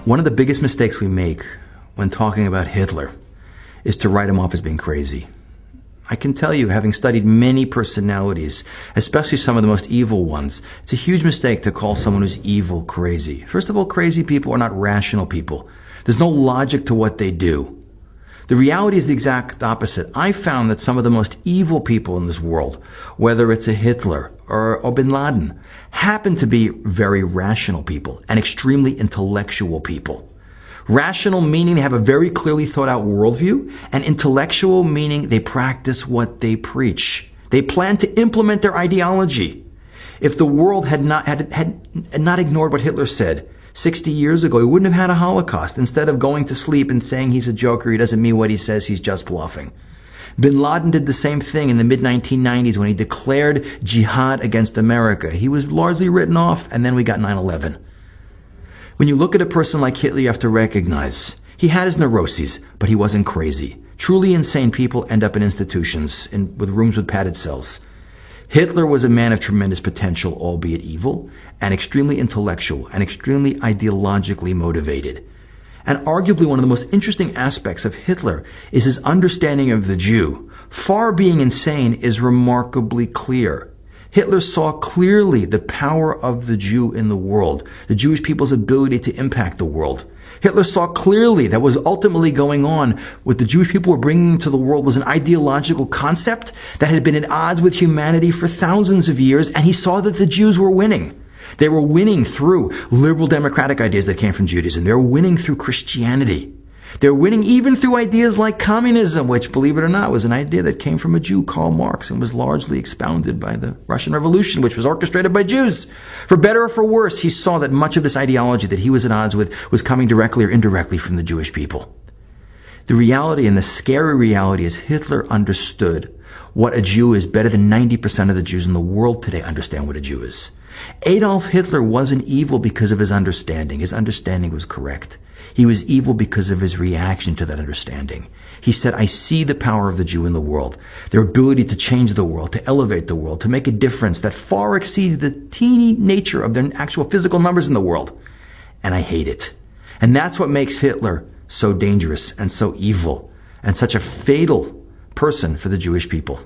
One of the biggest mistakes we make when talking about Hitler is to write him off as being crazy. I can tell you, having studied many personalities, especially some of the most evil ones, it's a huge mistake to call someone who's evil crazy. First of all, crazy people are not rational people. There's no logic to what they do. The reality is the exact opposite. I found that some of the most evil people in this world, whether it's a Hitler or Bin Laden, happen to be very rational people and extremely intellectual people. Rational meaning they have a very clearly thought out worldview, and intellectual meaning they practice what they preach. They plan to implement their ideology. If the world had not ignored what Hitler said 60 years ago, he wouldn't have had a Holocaust. Instead of going to sleep and saying he's a joker, he doesn't mean what he says, he's just bluffing. Bin Laden did the same thing in the mid-1990s when he declared jihad against America. He was largely written off, and then we got 9/11. When you look at a person like Hitler, you have to recognize he had his neuroses, but he wasn't crazy. Truly insane people end up in institutions with rooms with padded cells. Hitler was a man of tremendous potential, albeit evil, and extremely intellectual and extremely ideologically motivated. And arguably one of the most interesting aspects of Hitler is his understanding of the Jew. Far being insane is remarkably clear. Hitler saw clearly the power of the Jew in the world, the Jewish people's ability to impact the world. Hitler saw clearly that what was ultimately going on, what the Jewish people were bringing to the world, was an ideological concept that had been at odds with humanity for thousands of years, and he saw that the Jews were winning. They were winning through liberal democratic ideas that came from Judaism. They were winning through Christianity. They were winning even through ideas like communism, which, believe it or not, was an idea that came from a Jew, Karl Marx, and was largely expounded by the Russian Revolution, which was orchestrated by Jews. For better or for worse, he saw that much of this ideology that he was at odds with was coming directly or indirectly from the Jewish people. The reality, and the scary reality, is Hitler understood what a Jew is better than 90% of the Jews in the world today understand what a Jew is. Adolf Hitler wasn't evil because of his understanding. His understanding was correct. He was evil because of his reaction to that understanding. He said, I see the power of the Jew in the world, their ability to change the world, to elevate the world, to make a difference that far exceeds the teeny nature of their actual physical numbers in the world. And I hate it. And that's what makes Hitler so dangerous and so evil and such a fatal person for the Jewish people.